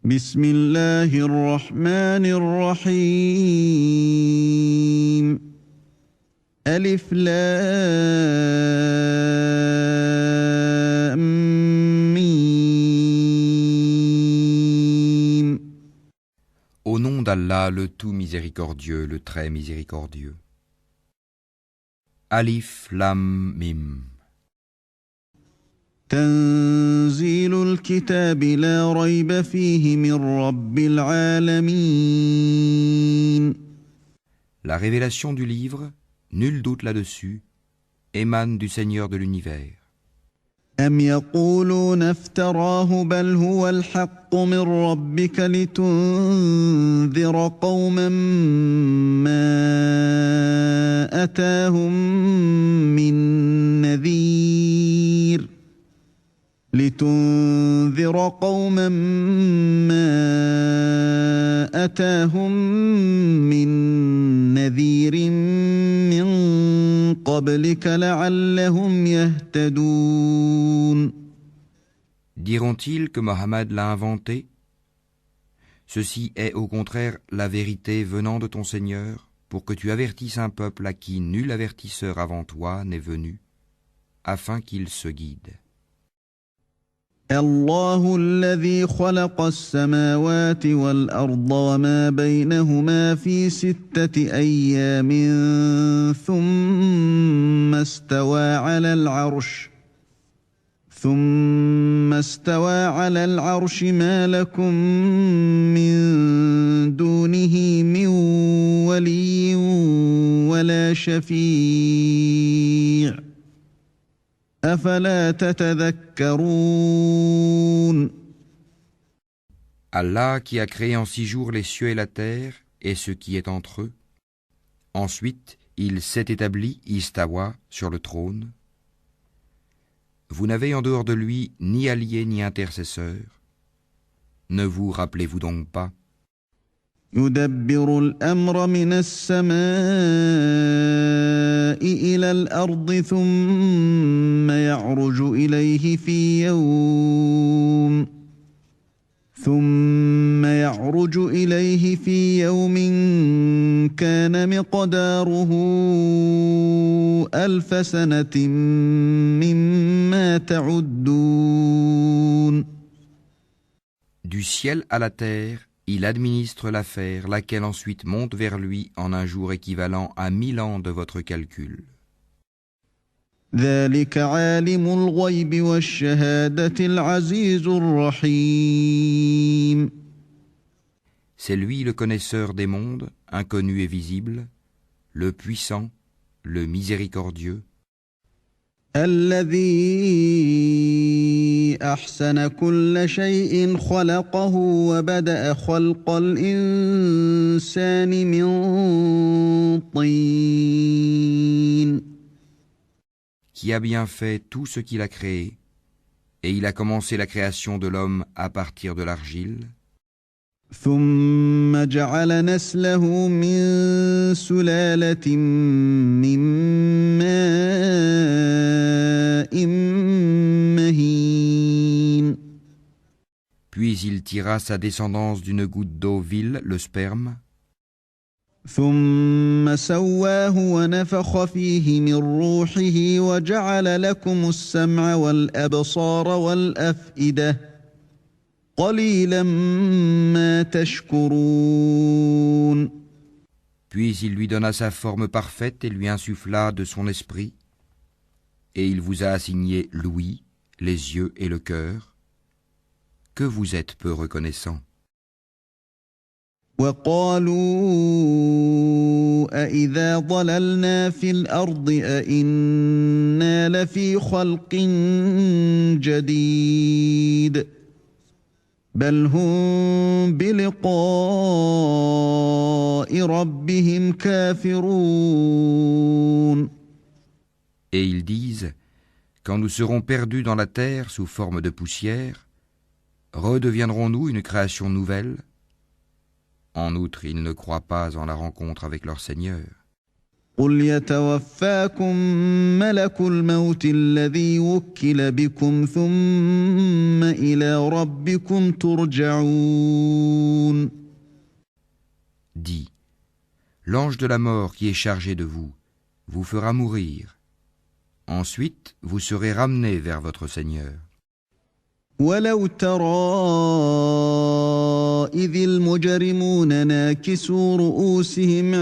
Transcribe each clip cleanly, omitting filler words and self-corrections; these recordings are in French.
بسم الله الرحمن الرحيم ألف لام ميم. Au nom d'Allah, le tout miséricordieux, le très miséricordieux. Alif Lam Mim. تنزيل الكتاب لا ريب فيه من رب العالمين. La révélation du livre, nul doute là-dessus, émane du Seigneur de l'univers. أم يقولون افتراه بل هو الحق من ربك لتنذر قوما ما أتاهم من نذير لتنذر قوما ما أتاهم من نذير من قبلك لعلهم يهتدون. Diront-ils que Mohammed l'a inventé? Ceci est au contraire la vérité venant de ton Seigneur, pour que tu avertisses un peuple à qui nul avertisseur avant toi n'est venu, afin qu'il se guide. الله الذي خلق السماوات والأرض وما بينهما في 6 أيام ثم استوى على العرش ما لكم من دونه من ولي ولا شفيع أفلا تتذكرون. Allah qui a créé en 6 jours les cieux et la terre et ce qui est entre eux. Ensuite, il s'est établi, Istawa, sur le trône. Vous n'avez en dehors de lui ni allié ni intercesseur. Ne vous rappelez-vous donc pas? يدبر الأمر من السماء إلى الأرض ثم يعرج إليه في يوم كان مقداره 1000 سنة مما تعدون. Du ciel à la terre, il administre l'affaire, laquelle ensuite monte vers lui en un jour équivalent à 1000 ans de votre calcul. ذلك عالم الغيب والشهادة العزيز الرحيم. C'est lui le connaisseur des mondes, inconnu et visible, le puissant, le miséricordieux, الذي أحسن كل شيء خلقه وبدأ خلق الإنسان من طين. qui a bien fait tout ce qu'il a créé, et il a commencé la création de l'homme à partir de l'argile, ثم جعل نسله من سلالة من ماء مهين. puis il tira sa descendance d'une goutte d'eau vile, le sperme, ثم سواه ونفخ فيه من روحه وجعل لكم السمع والأبصار والأفئدة قليلا ما تشكرون. puis il lui donna sa forme parfaite et lui insuffla de son esprit, et il vous a assigné l'ouïe, les yeux et le cœur, que vous êtes peu reconnaissants. وقالوا أإذا ضللنا في الأرض أإنا لفي خلق جديد بل هم بلقاء ربهم كافرون. Et ils disent, quand nous serons perdus dans la terre sous forme de poussière, redeviendrons-nous une création nouvelle? En outre, ils ne croient pas en la rencontre avec leur Seigneur. قل يتوفاكم ملك الموت الذي وكل بكم ثم إلى ربكم ترجعون. Dis, l'ange de la mort qui est chargé de vous fera mourir. Ensuite, vous serez ramenés vers votre Seigneur. ولو ترى إذ المجرمون ناكسوا رؤوسهم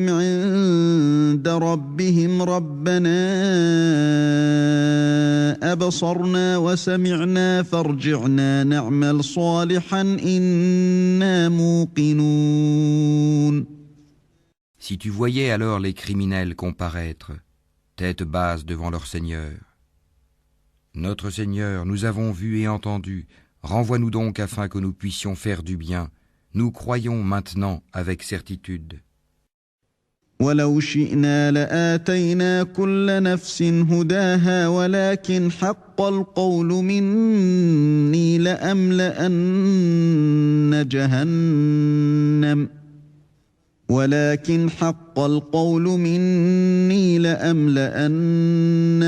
عند ربهم ربنا أبصرنا وسمعنا فارجعنا نعمل صالحا إنا موقنون. Si tu voyais alors les criminels comparaître, tête basse devant leur Seigneur. Notre Seigneur, nous avons vu et entendu, renvoie-nous donc afin que nous puissions faire du bien. Nous croyons maintenant avec certitude. ولو شئنا لآتينا كل نفس هداها ولكن حق القول مني لأملأن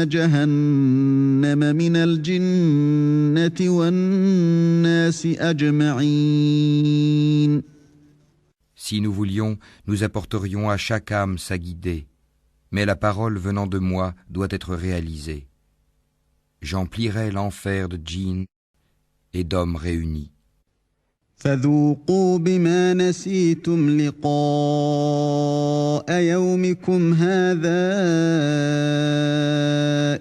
جهنم من الجنة والناس أجمعين. Si nous voulions, nous apporterions à chaque âme sa guidée, mais la parole venant de moi doit être réalisée. J'emplirai l'enfer de djinns et d'hommes réunis. فذوقوا بما نسيتم لقاء يومكم هذا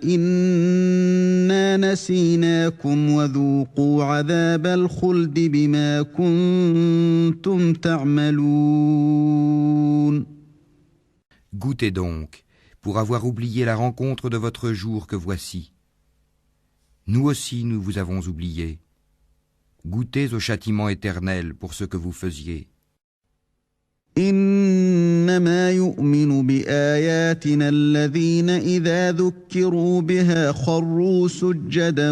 إنا نسيناكم وذوقوا عذاب الخلد بما كنتم تعملون. Goûtez donc, pour avoir oublié la rencontre de votre jour que voici. Nous aussi nous vous avons oublié. Goûtez au châtiment éternel pour ce que vous faisiez. إنما يؤمن بآياتنا الذين إذا ذكروا بها خروا سجدا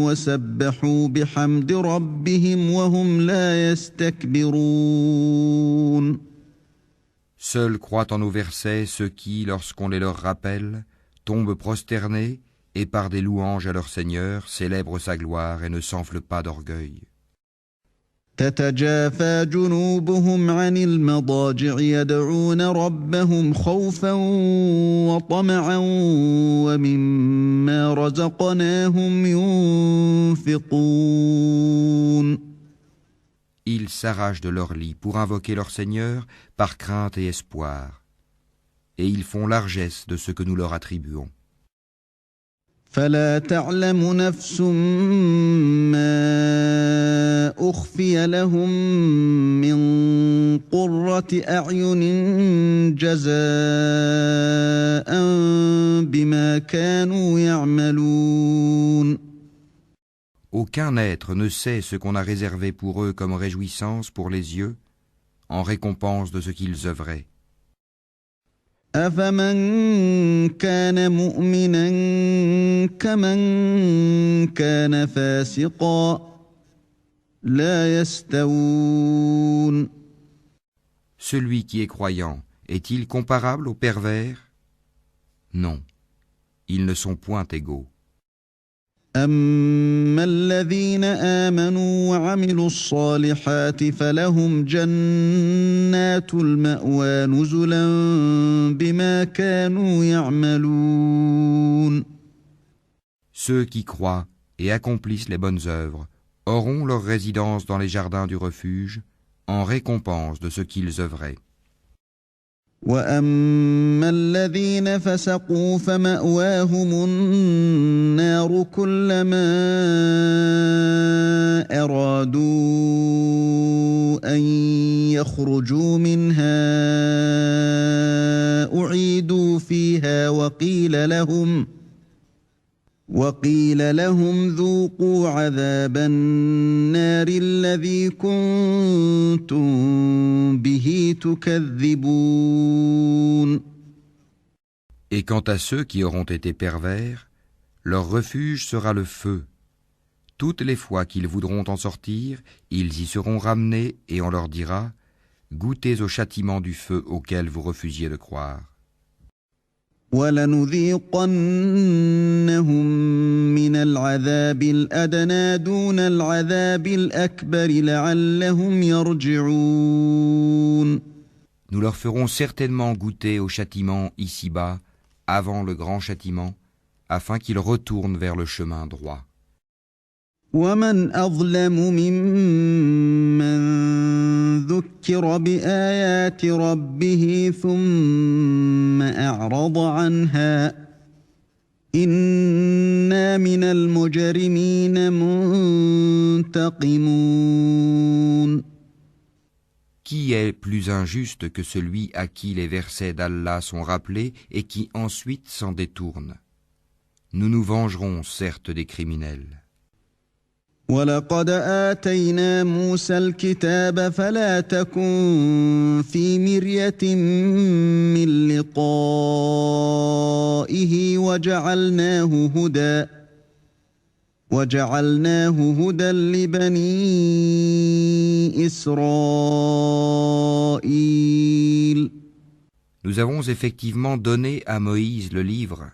وسبحوا بحمد ربهم وهم لا يستكبرون. Seuls croient en nos versets ceux qui, lorsqu'on les leur rappelle, tombent prosternés et par des louanges à leur Seigneur célèbrent sa gloire et ne s'enflent pas d'orgueil. تتجافى جنوبهم عن المضاجع يدعون ربهم خوفا وطمعا ومما رزقناهم ينفقون. Ils s'arrachent de leur lit pour invoquer leur Seigneur par crainte et espoir, et ils font largesse de ce que nous leur attribuons. فلا تعلم نفس ما أخفي لهم من قرة أعين جزاء بما كانوا يعملون. Aucun être ne sait ce qu'on a réservé pour eux comme réjouissance pour les yeux, en récompense de ce qu'ils œuvraient. أفمن كان مؤمنا كمن كان فاسقا لا يستوون. Celui qui est croyant, est-il comparable au pervers? Non, ils ne sont point égaux. أما الذين آمنوا وعملوا الصالحات فلهم جنات المأوى نزلا بما كانوا يعملون. Ceux qui croient et accomplissent les bonnes œuvres auront leur résidence dans les jardins du refuge en récompense de ce qu'ils œuvraient. وأما الذين فسقوا فمأواهم النار كلما أرادوا أن يخرجوا منها أعيدوا فيها وقيل لهم ذوقوا عذاب النار الذي كنتم به تكذبون. Et quant à ceux qui auront été pervers, leur refuge sera le feu. Toutes les fois qu'ils voudront en sortir, ils y seront ramenés et on leur dira « Goûtez au châtiment du feu auquel vous refusiez de croire. » وَلَنُذِيقَنَّهُم مِّنَ الْعَذَابِ الْأَدْنَىٰ دُونَ الْعَذَابِ الْأَكْبَرِ لَعَلَّهُمْ يَرْجِعُونَ. Nous leur ferons certainement goûter au châtiment ici-bas, avant le grand châtiment, afin qu'ils retournent vers le chemin droit. وَمَنْ أَظْلَمُ مِمَّن ذُكِّرَ بِآيَاتِ رَبِّهِ ثُمَّ أَعْرَضَ عَنْهَا ۚ إِنَّا مِنَ الْمُجْرِمِينَ مُنتَقِمُونَ. Qui est plus injuste que celui à qui les versets d'Allah sont rappelés et qui ensuite s'en détourne? Nous nous vengerons certes des criminels. وَلَقَدْ آتَيْنَا مُوسَى الْكِتَابَ فَلَا تَكُن فِي مِرْيَةٍ مِّن لِّقَائِهِ وَجَعَلْنَاهُ هُدًى لِّبَنِي إِسْرَائِيلَ. Nous avons effectivement donné à Moïse le livre.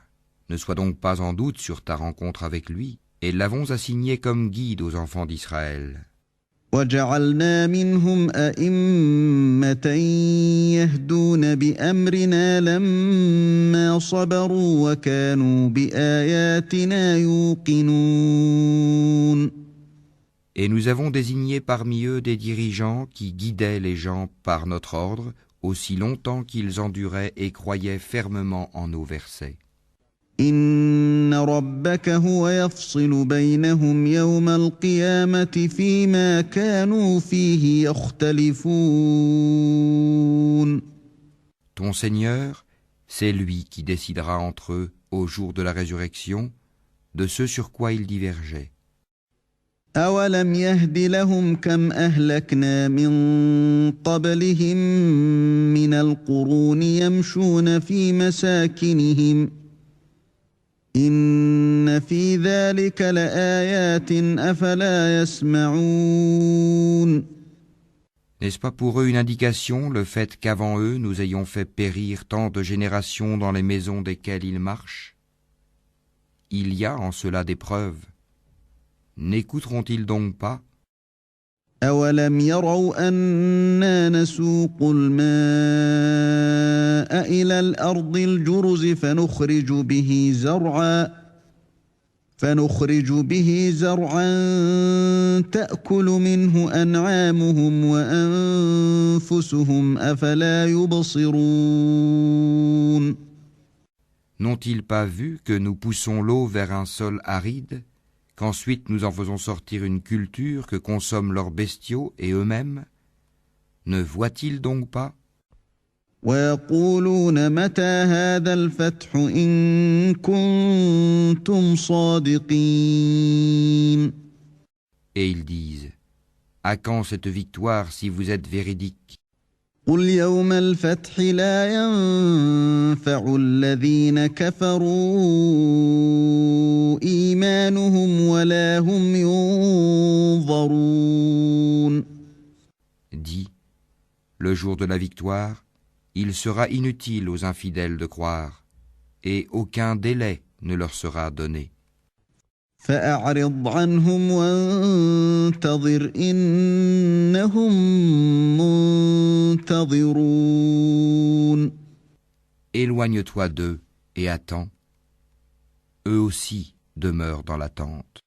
Ne sois donc pas en doute sur ta rencontre avec lui. Et l'avons assigné comme guide aux enfants d'Israël. وَجَعَلْنَا مِنْهُمْ أَئِمَّةً يَهْدُونَ بِأَمْرِنَا لَمَّا صَبَرُوا وَكَانُوا بِآيَاتِنَا يُوقِنُونَ. Et nous avons désigné parmi eux des dirigeants qui guidaient les gens par notre ordre, aussi longtemps qu'ils enduraient et croyaient fermement en nos versets. إِنَّ رَبَّكَ هُوَ يَفْصِلُ بَيْنَهُمْ يَوْمَ الْقِيَامَةِ فِيمَا كَانُوا فِيهِ يَخْتَلِفُونَ. Ton Seigneur, c'est lui qui décidera entre eux, au jour de la résurrection, de ce sur quoi ils divergeaient. أَوَلَمْ يَهْدِ لَهُمْ كَمْ أَهْلَكْنَا مِن قَبْلِهِم مِّنَ الْقُرُونِ يَمْشُونَ فِي مَسَاكِنِهِمْ إِنَّ فِي ذَلِكَ لَآيَاتٍ أَفَلَا يَسْمَعُونَ. N'est-ce pas pour eux une indication, le fait qu'avant eux nous ayons fait périr tant de générations dans les maisons desquelles ils marchent? Il y a en cela des preuves. N'écouteront-ils donc pas? أَوَلَمْ يَرَوْا أَنَّا نَسُوقُ الْمَاءَ إِلَى الْأَرْضِ الْجُرُزِ فَنُخْرِجُ بِهِ زَرْعًا تَأْكُلُ مِنْهُ أَنْعَامُهُمْ وَأَنفُسُهُمْ أَفَلَا يُبْصِرُونَ. N'ont-ils pas vu que nous poussons l'eau vers un sol aride, qu'ensuite nous en faisons sortir une culture que consomment leurs bestiaux et eux-mêmes? Ne voient-ils donc pas? وَيَقُولُونَ مَتَى هَذَا الْفَتْحُ إِن كُنتُمْ صَادِقِينَ. Et ils disent, à quand cette victoire si vous êtes véridiques? قُلْ يَوْمَ الْفَتْحِ لَا يَنفَعُ الَّذِينَ كَفَرُوا إِيمَانُهُمْ وَلَا هُمْ يُنظَرُونَ. Dis, le jour de la victoire, il sera inutile aux infidèles de croire, et aucun délai ne leur sera donné. فَأَعْرِضْ عَنْهُمْ وَانتَظِرْ إِنَّهُمْ مُنتَظِرُونَ. Éloigne-toi d'eux et attends. Eux aussi demeurent dans l'attente.